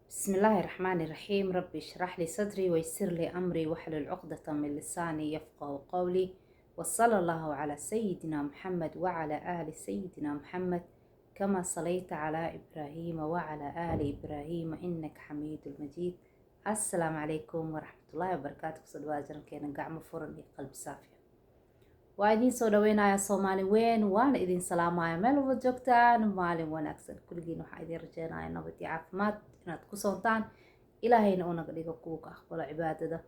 بسم الله الرحمن الرحيم. ربي اشرح لي صدري ويسر لي أمري واحلل عقدة من لساني يفقه قولي. وصلى الله على سيدنا محمد وعلى آل سيدنا محمد كما صليت على إبراهيم وعلى آل إبراهيم إنك حميد مجيد. السلام عليكم ورحمة الله وبركاته. صدواجنا كينا قاعمة فرن قلب صافية. waa idiin soo dhaweynayaa soomaali weyn, waana idin salaamaya meel walba joogtaan. maalin wanaagsan kulligiin. waxaa idin rajeynayaa nabad iyo caafimaad inaad ku soontaan, ilaahayna uu naga dhigo kuwa ka aqbalo cibaadada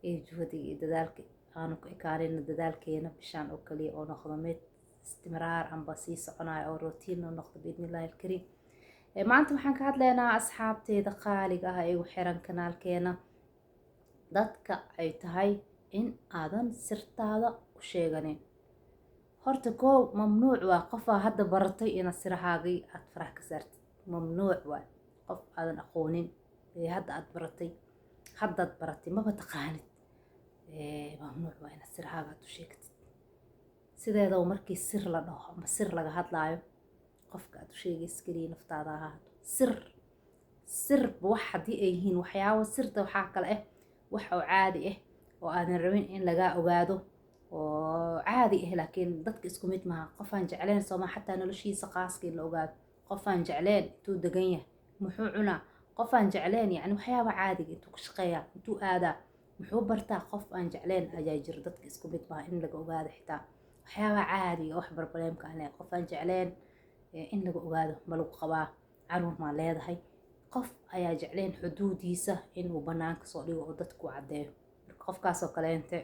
iyo juhdiga iyo dadaalka. aanu ku ekaanina dadaalkeena bishaan oo kaliya oo noqdo mid istimraar amba sii soconayo oo rotiin oo noqdo biidnillahi alkariim. maanta waxaan ka hadlaynaa asxaabteeda qaaliga ah ee igu xiran kanaalkeena, dadka ay tahay in aadan sirtaada u sheeganin. horta koow mamnuuc waa qofaa hadda baratay inaad sirahaagii aad farax ka saartid. mamnuuc waa qof aadan aqoonin ee hadda aad baratay maba taqaanid. mamnuuc waa inaad sirahaaga aad u sheegtid. sideedaba markii sir la dhaho ama sir laga hadlaayo, qofka aad u sheegaysa keliya naftaada ahaato. sirba wax haddii ay yihiin waxyaabo sirta waxaa kale ah wax oo caadi ah oo aadan rabin in lagaa ogaado oo caadi ah, laakiin dadka isku mid maaha. qofaan jecleen sooma xataa noloshiisa qaaska in la ogaado. qofaan jecleen intuu degan yahay, muxuu cunaa. qofaan jecleen yani waxyaaba caadiga intuu ka shaqeeyaa, intuu aadaa, muxuu bartaa. qof aan jecleen ayaa jiro. dadka isku mid maaha in laga ogaado xitaa waxyaaba caadiga wax barbaleemka aan leeyahay. qofaan jecleen in laga ogaado ma lagu qabaa, caruur maa leedahay. qof ayaa jecleen xuduudiisa inuu banaanka soo dhigo oo dadku caddeeyo. qofkaasoo kaleente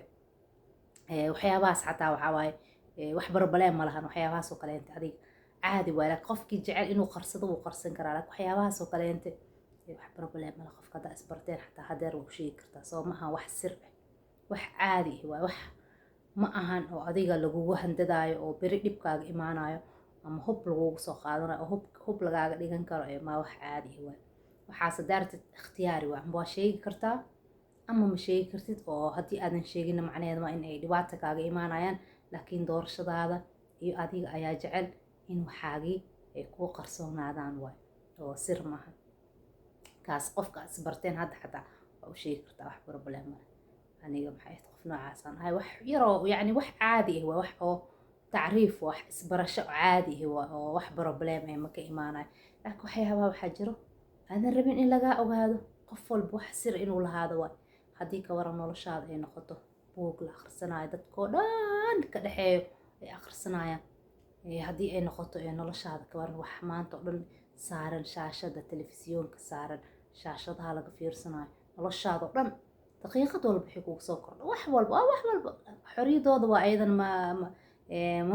waxyaabahaas xataa waxaa waaye wax barbaleen ma lahan. waxyaabahaasoo kaleente adiga caadi waaye, laakiin qofkii jecel inuu qarsado wuu qarsan karaa. laakiin waxyaabahaasoo kaleente wax barbaleen ma laha. qofka haddaa isbarteen xataa hadeer waa u sheegi kartaa. soo ma aha wax sir ah, wax caadi ah waaye. wax ma ahan oo adiga lagugu handadaayo oo beri dhibkaaga imaanayo ama hub lagugu soo qaadanayo oo hub lagaaga dhigan karo. ma wax caadi ah waaye. waxaase daartid ikhtiyaari waa. waa sheegi kartaa ama ma sheegi kartid. oo haddii aadan sheegina macnaheedu waa in ay dhibaato kaaga imaanayaan. laakiin doorashadaada iyo adiga ayaa jecel in waxaagii ay kuu qarsoonaadaan waay, oo sir maaha. kaas qofka aad isbarteen hadda xataa waa u sheegi kartaa, wax problem male. aniga maxay ahayd qof noocaasaan ahay. wax yaroo yani wax caadi ah waa, wax oo tacriif, wax isbarasho caadi ah waa, oo wax problem ah ma ka imaanayo. laakiin waxyaabaa waxaa jiro aadan rabin in lagaa ogaado. qof walba wax sir inuu lahaado waay. haddii ka waran noloshaada ay noqoto buug la akhrisanayo, dadkoo dhan ka dhexeeyo ay akhrisanayaan. haddii ay noqoto noloshaada ka waran wax maanta oo dhan saaran shaashada telefisyoonka, saaran shaashadaha laga fiirsanayo noloshaada oo dhan daqiiqad walba waxay kugu soo kordha. wax walba xoriyadooda waa ayadan ma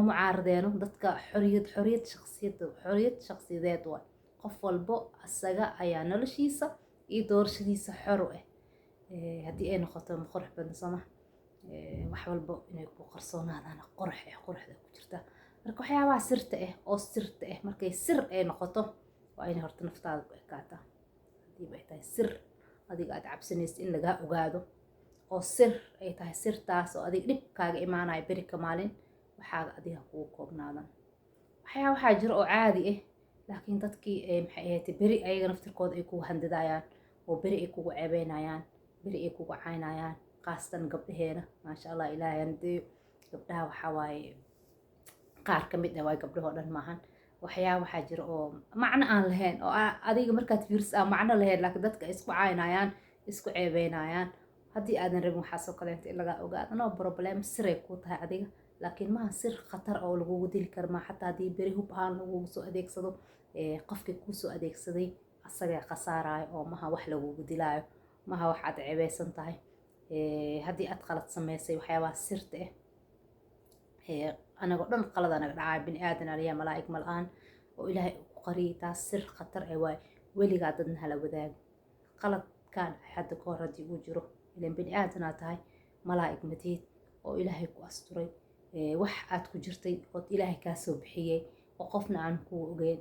mucaaradeeno dadka. xoriyad shakhsiyadeed waay. qof walbo asaga ayaa noloshiisa iyo doorashadiisa xor u ah. haddii ay noqoto ma qurux badan sooma. wax walbo inay ku qarsoonaadaan quruxda ku jirta. marka waxyaabaha sirta ah markay sir ay noqoto waa inay horta naftaada ku ekaataa. haddii ay tahay sir adiga aad cabsanaysid in lagaa ogaado, oo sir ay tahay sirtaas oo adiga dhibkaaga imaanayo beri ka maalin, waxaaga adiga kugu koobnaadan. waxaa jiro oo caadi ah, laakiin dadkii maxay ahayd beri ayaga naftirkooda ay kugu handadayaan oo beri ay kugu ceebeynayaan, beri ay kugu caynayaan. qaasatan gabdhaheena maasha allah ilaahay handeeyo. gabdhaha waxaa waaye qaar ka mid ah waaye, gabdhahoo dhan maahan. waxaa jira oo macno aan lahayn oo adiga markaad fiirsa aan macno lahayn, laakiin dadka isku caynayaan, isku ceebeynayaan. haddii aadan rabin waxaasoo kaleenta in lagaa ogaado no problem. siray kuu tahay adiga, laakiin maaha sir khatar oo lagugu dili karo. ma xataa haddii beri hub ahaan lagugu soo adeegsado, qofkii kuu soo adeegsaday asagay khasaaraayo oo maha wax lagugu dilaayo. maha wax aad ceebeysan tahay. haddii aad qalad samaysay waxyaabaha sirta ah, anagoo dhan qalad anaga dhacay. bini aadan aliyaa malaa'ig mal-aan oo ilaahay ku qariyay. taas sir khatar ah waay. weligaa dadna hala wadaagi. qaladkaan hadda ka hor haddii uu jiro, ilaan bini aadanaa tahay, malaa'ig matiid oo ilaahay ku asturay. wax aad ku jirtay ood ilaahay kaa soo bixiyey oo qofna aan kuu ogeyn.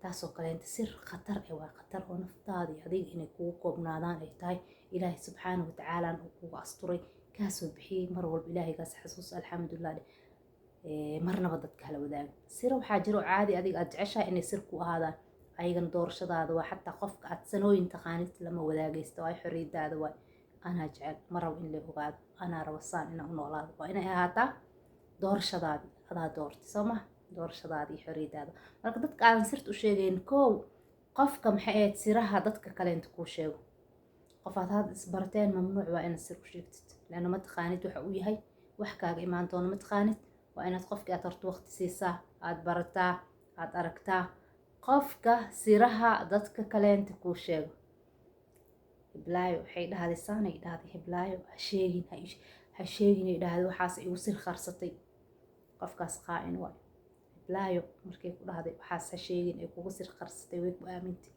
taasoo kaleenta sir khatar ah waa. khatar oo naftaada iyo adiga inay kugu koobnaadaan ay tahay. ilaahay subxaanahu watacaala uu kugu asturay, kaa soo bixiyey. mar walba ilaahaygaas xasuus alxamdulilah. marnaba dadka hala wadaago. sir waxaa jiro caadi adiga aad jeceshahay inay sir ku ahaadaan, ayagana doorashadaada waa. xataa qofka aad sanooyin taqaanid lama wadaagaysto, waa xorriyadaada waa. anaa jecel ma rabo in la ogaado, anaa rabo saan inaan u noolaado. waa inay ahaataa doorashadaadii, adaa doortay soo maha, doorashadaada iyo xorriyadaada. marka dadka aadan sirta u sheegayn kow, qofka maxay ahayd siraha dadka kale inta kuu sheego. qof aad had isbarteen mamnuuc waa inaad sir u sheegtid, leanna ma taqaanid waxa uu yahay, wax kaaga imaan doona ma taqaanid. waa inaad qofkii aad horta waqti siisaa, aad barataa, aad aragtaa. qofka siraha dadka kaleenta kuu sheego, hiblaayo waxay dhahday saanay dhahday, hiblaayo ha sheegin, ha sheegin ay dhahday, waxaas igu sir qarsatay. qofkaas qaa'in waay. hiblaayo markay ku dhahday waxaas ha sheegin ay kugu sir qarsatay, way ku aamintay.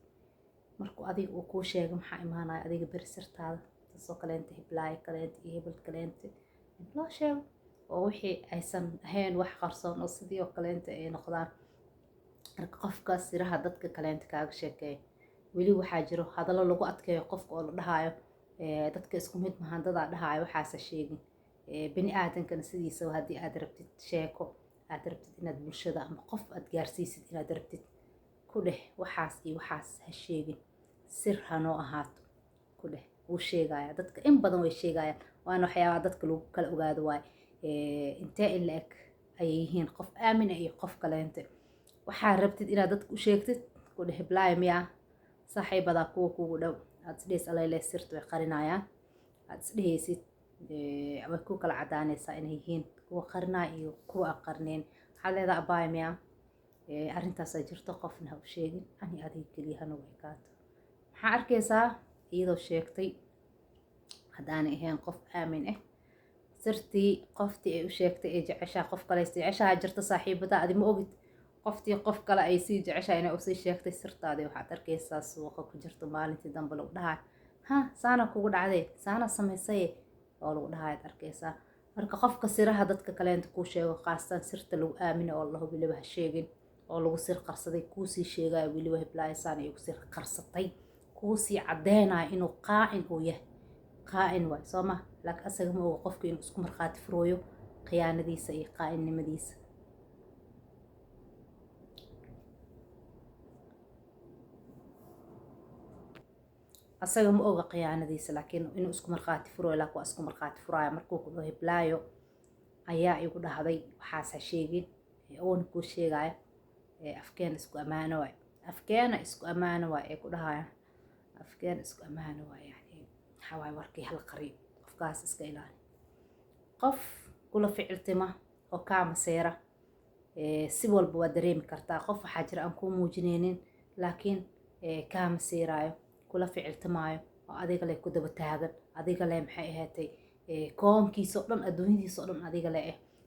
markuu adiga uu kuu sheego maxaa imaanaya adiga beri sirtaada. taasoo kaleenta hiblaayo kaleenta iyo hebel kaleenta loo sheego, oo wixii aysan ahayn wax qarsoon oo sidii oo kaleenta ay noqdaan. marka qofka siraha dadka kaleenta kaaga sheekeeya, weli waxaa jiro hadallo lagu adkeeyo qofka oo la dhahaayo dadka isku mid mahan, dadaa dhahaayo waxaasa sheegin. bini aadankana sidiisaba haddii aad rabtid sheeko, aad rabtid inaad bulshada ama qof aad gaarsiisid, inaad rabtid ku dheh waxaas iyo waxaas ha sheegin, sir hanoo ahaato ku dheh. wuu sheegaya, dadka in badan way sheegayaan, waana waxyaabaha dadka lagu kala ogaado waay. intee in la eg ayay yihiin qof aamina iyo qof kaleente. waxaa rabtid inaad dadka u sheegtid ku dheh hiblaayo miyaa saaxiibadaa kuwa kugu dhow, aad isdheheys alayle sirta way qarinayaan, aad isdheheysid way ku kala cadaanaysaa inay yihiin kuwa qarinaya iyo kuwa aan qarinayn. waxaad leedahay abaayo miyaa arrintaasaa jirto, qofna ha u sheegin, ani adiga keliya hanagu ekaato. maxaa arkaysaa iyadoo sheegtay haddaanay ahayn qof aamin ah. sirtii qoftii ay u sheegtay ee jeceshaa qof kale jeceshaa jirta saaxiibada adi ma ogid. qoftii qof kale ay sii jeceshaa inay usii sheegtay sirtaadii, waxaad arkaysaa suuqa ku jirto maalintii dambe lagu dhahay ha saana kugu dhacday, saana samaysay oo lagu dhahayaad arkaysaa. marka qofka siraha dadka kaleenta kuu sheego, qaasatan sirta lagu aamino oo laho weliba ha sheegin, oo lagu sir qarsaday kuusii sheegaya weliba hiblaayo saana igu sir qarsatay, kuusii caddeynayo inuu qaa'in uu yahay. qaa'in waay soo ma, laakiin asaga ma oga qofka inuu isku markhaati furooyo khiyaanadiisa iyo qaa'inimadiisa. asaga ma oga khiyaanadiisa, laakiin inuu isku markhaati furooyo, laakiin waa isku markhaati furaya. markuu ku dhaho hiblaayo ayaa igu dhahday waxaas ha sheegin, oona kuu sheegaya afkeena isku ammaano waay, afkeena isku ammaano waay ay ku dhahayaan, afkeena isku ammaano waay. yani waxaa waay warkii hal qariyo, qofkaas iska ilaali. qof kula ficiltima oo kaa maseera si walba waa dareemi kartaa. qof waxaa jira aan kuu muujinaynin laakiin kaa maseeraayo, kula ficiltamaayo, oo adiga le ku daba taagan, adiga le maxay ahaatay koonkiisa oo dhan, adduunyadiisa oo dhan adiga le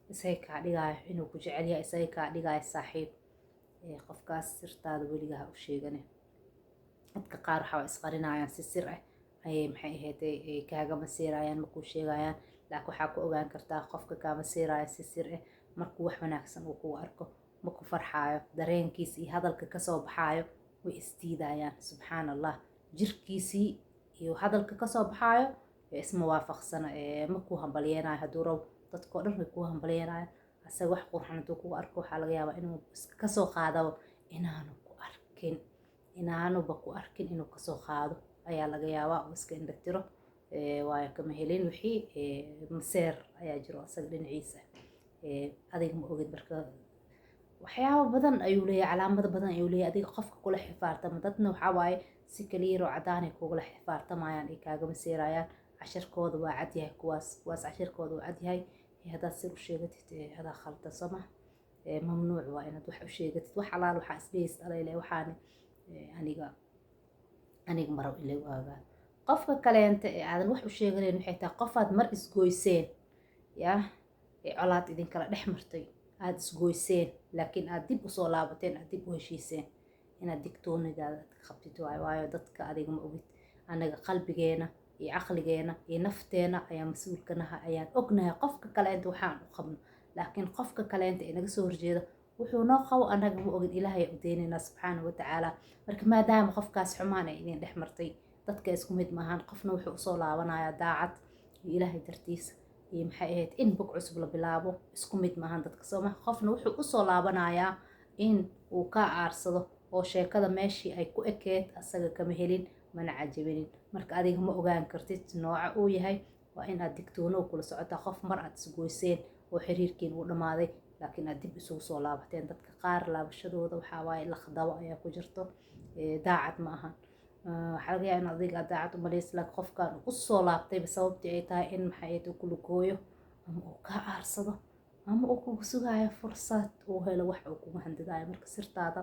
isaga kaa dhigaayo inuu ku jecel yahay, isaga kaa dhigaayo saaxiib. qofkaas sirtaada weliga ha u sheegane. dadka qaar waxaa isqarinayaan si sir ah ayay maxay ahaatay kaaga maseerayaan markuu sheegayaan, laakiin waxaa ku ogaan kartaa qofka kaa maseeraya si sir ah markuu wax wanaagsan uu kugu arko, markuu farxaayo, dareenkiisa iyo hadalka kasoo baxaayo way isdiidayaan. subxaan allah, jirkiisii iyo hadalka kasoo baxaayo isma waafaqsana. markuu hambalyeenayo hadduu rabo dadkoo dhan way kuu hambalyeynayaan, asaga wax qurxan hadduu kugu arko waxaa laga yaabaa inuu kasoo qaadabo inaanu ku arkin, inaanuba ku arkin inuu kasoo qaado ayaa laga yaabaa, oo iska indhatiro. waayo kama helin wixii maseer ayaa jiro asaga dhinaciisa. adiga ma ogid. marka waxyaabo badan ayuu leeyahay, calaamado badan ayuu leeyahay adiga qofka kula xifaartama. dadna waxaa waaye si kaliya oo cadaan ay kugula xifaartamayaan, ay kaaga maseerayaan. cashirkooda waa cadyahay, kuwaas cashirkooda waa cadyahay. haddaad sir u sheegatid hadaa khaldan soo ma, mamnuuc waa inaad wax u sheegatid. wax alaal waxaa isdhehaysid alayle waxaani aniga marab in lagu aagaa. qofka kaleenta ee aadan wax u sheeganayn waxay tahay qofaad mar isgoyseen, yaa colaad idinkala dhex martay, aad isgoyseen, laakiin aad dib usoo laabateen, aad dib u heshiiseen. inaad digtoonidaada qabtid waayo dadka adiga ma ogid. anaga qalbigeena iyo caqligeena iyo nafteena ayaa mas-uulkanaha, ayaan ognahay qofka kaleenta waxaan u qabno, laakiin qofka kaleenta ee naga soo horjeeda wuxuu noo qabo anaga ma ogin. ilaahay u deynayna subxaanahu watacaala. marka maadaama qofkaas xumaan ay idin dhex martay, dadka isku mid maahan. qofna wuxuu usoo laabanayaa daacad iyo ilaahay dartiisa iyo maxay ahayd in bog cusub la bilaabo. isku mid maahan dadka sooma. qofna wuxuu usoo laabanayaa in uu ka aarsado oo sheekada meeshii ay ku ekeed asaga kama helin mana cajabinin. Marka adiga ma ogaan kartid nooca uu yahay, waa in aad digtoonow kula socotaa qof mar aad isgoyseen oo xiriirkiin uu dhamaaday laakiin aad dib isugu soo laabateen. dadka qaar laabashadooda waxaa waaye laqdabo ayaa ku jirto, daacad ma ahan. waxaa laga yaabaa in adiga aad daacad u malaysid laakiin qofkan u soo laabtayba sababtii ay tahay in maxay uu kula gooyo ama uu kaa aarsado ama uu kugu sugaayo fursad uu helo wax uu kugu handadaayo. marka sirtaada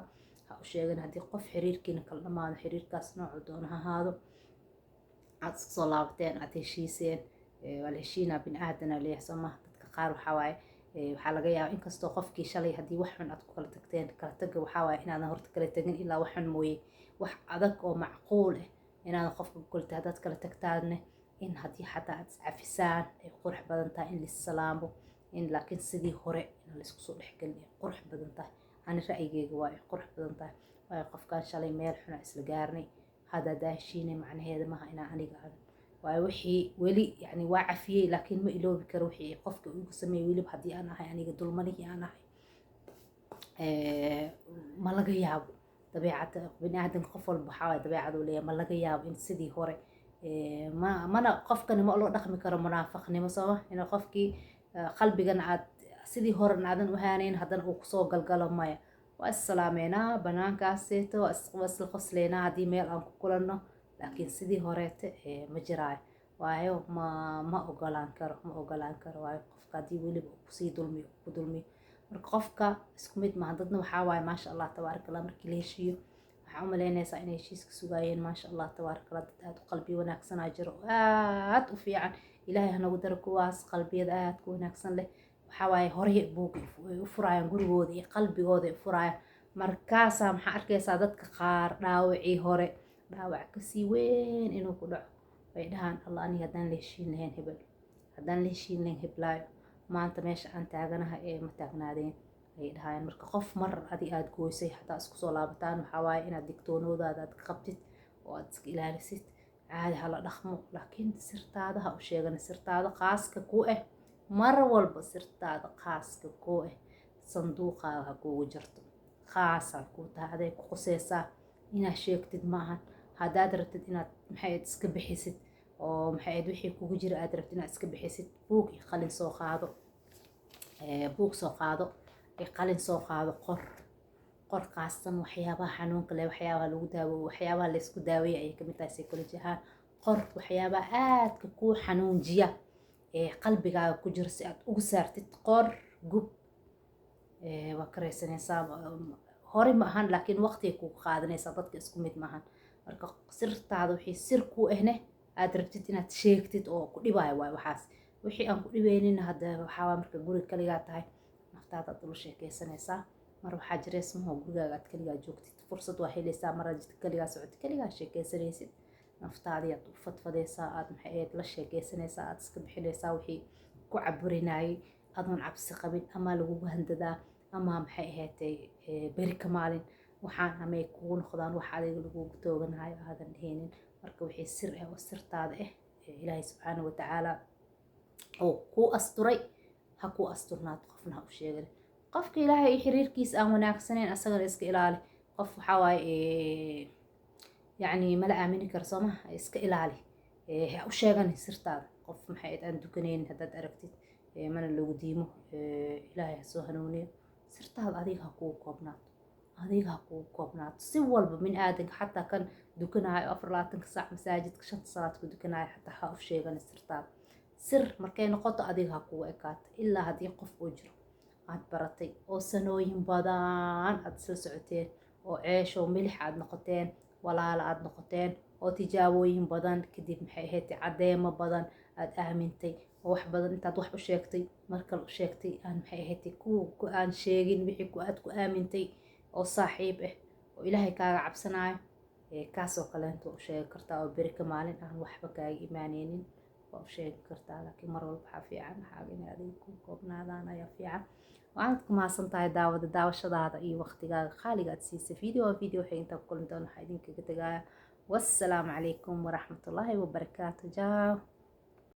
ha u sheegin haddii qof xiriirkiina kala dhamaado, xiriirkaas noocuu doono ha ahaado, aad isku soo laabateen, aad heshiiseen, waa la heshiinaa bini aadan aa leeyahay soo maha. dadka qaar waxaa waaye waxaa laga yaabaa inkastoo qofkii shalay haddii wax xun aad ku kala tagteen, kala taga waxaa waaye inaadan horta kala tagin ilaa wax xun mooye wax adag oo macquul ah inaadan qofka ku kala haddaad kala tagtaadne in haddii xataa aad iscafisaan ay qurux badan tahay in laissalaamo, in laakiin sidii hore in laisku soo dhexgelin ay qurux badan tahay. ani ra'yigeyga waa ay qurux badan tahay, waayo qofkaan shalay meel xun aan isla gaarnay hadda hadaa heshiinay macnaheeda maaha inaa aniga aan waayo wixii weli yani waa cafiyey laakiin ma iloobi karo wixii qofka igu sameeyey weliba haddii aan ahay aniga dulmanihii aan ahay. ma laga yaabo dabeecadda bini aadanka qof walba waxaa waaye dabeecad uu leeyahay, ma laga yaabo in sidii hore mana qofkani ma loo dhaqmi karo munaafaqnimo sooma in qofkii qalbigana aad sidii horena aadan u haanayn haddana uu kusoo galgalo maya. waa issalaameynaa banaankaaseeto waa isla qosleynaa haddii meel aan ku kulanno laakiin sidii horeete ma jiraayo, waayo ma ogolaan karo waayo qofka haddii weliba uu kusii dulmiyo ku dulmiyo. marka qofka isku mid maaha. dadna waxaa waaye maasha allah tabaaraka allah markii la heshiiyo waxaa u malaynaysaa inay heshiiska sugaayeen maasha allah tabaaraka allah. dad aad u qalbi wanaagsanaa jiro aad u fiican, ilaahay hanagu daro kuwaas qalbiyada aad ku wanaagsan leh. waxaa waaye horey buug ay u furaayaan gurigooda iyo qalbigooda ay u furaayaan. markaasaa maxaa arkaysaa dadka qaar dhaawacii hore dhaawac kasii weyn inuu ku dhaco way dhahaan allah aniga haddaan la heshiin lahayn hebel, haddaan la heshiin lahayn heblaayo maanta meesha aan taaganahay ee ma taagnaadeen ay dhahayaan. marka qof mar adi aad gooysay hataa isku soo laabataan waxaa waaye inaad digtoonoodaada aad ka qabtid oo aad iska ilaalisid. caadi hala dhaqmo laakiin sirtaada ha u sheegan. sirtaada khaaska ku ah mar walba sirtaada khaaska ku ah sanduuqaaga ha kuugu jirto, khaasa kuu tahay aday ku quseysaa inaad sheegtid maahan. haddaad rabtid inaad maxay iska bixisid oo maxay wixii kugu jira aad rabtid inaad iska bixisid, buug iyo qalin soo qaado, buug soo qaado iyo qalin soo qaado, qor qaastan waxyaabaha xanuunka leh, waxyaabaha lagu daawo, waxyaabaha la isku daaweeyo ayay kamid tahay psychology ahaan. qor waxyaabaha aadka kuu xanuunjiya qalbigaaga ku jiro si aad ugu saartid. qor gub waa karaysanaysaa hore ma ahan laakiin waqtiga kugu qaadanaysaa. dadka isku mid maahan. marka sirtaada wixii sir ku ahne aad rabtid inaad sheegtid oo ku dhibaayo waay waxaas. wixii aan ku dhibeynin hadda waxaa waa marka guriga kaligaa tahay naftaada aad ula sheekeysanaysaa. mar waxaa jireys maho gurigaaga aad kaligaa joogtid fursad waa helaysaa. mar aad kaligaa socotid kaligaa sheekeysanaysid naftaadii aad u fadfadaysaa, aad maxay ahayd la sheekeysanaysaa, aad iska bixinaysaa wixii ku caburinayay adoon cabsi qabin ama lagugu handadaa ama maxay ahaydee beri ka maalin waxaan amay kugu noqdaan wax adiga lagugu tooganayo aadan dhehaynin. marka wixii sir ah oo sirtaada ah ilaahay subxaanahu watacaala oo kuu asturay ha kuu asturnaato, qofna ha u sheegin. qofka ilaahay xiriirkiisa aan wanaagsanayn asagana iska ilaali. qof waxaa waaye يعني ما لا آمني كرسمة إسكإلالي أو شيء سرتاد قف محيط أن دكانين هداد أركتت من اللي قديمه إلهي سوهنوني سرتاد هذيك حقوق قبنات سوال من آدم حتى كان دكانها أفرلاتن كساع مساجد كشت صلاة دكانها حتى حاف شيء سرتاد سر مركين نقطة هذيك حقوق إكات إلا هذيك قف أجر عاد برتي أو سنوين بدان عاد سلسعتين أو عيش وملح عاد نقطتين walaala aad noqoteen oo tijaabooyin badan kadib maxay ahayd cadeemo badan aad aamintay oo wax badan intaad wax u sheegtay markale u sheegtay aan maxay ahayd ku aan sheegin wixii ku aad ku aamintay oo saaxiib ah oo ilaahay kaaga cabsanayo kaasoo kale intuu u sheegi kartaa oo beri ka maalin aan waxba kaaga imaaneynin waa u sheegi kartaa. laakiin mar walba waxaa fiican waxaaga in adiga ku koobnaadaan ayaa fiican. waanad ku mahadsan tahay daawashadaada iyo waqtigaaga qaaliga aad siisay. video waxay intaa ku kulmi doona waxaa idinkaga tagaya. wassalaamu calaykum waraxmatullaahi wabarakaatu. jaaw.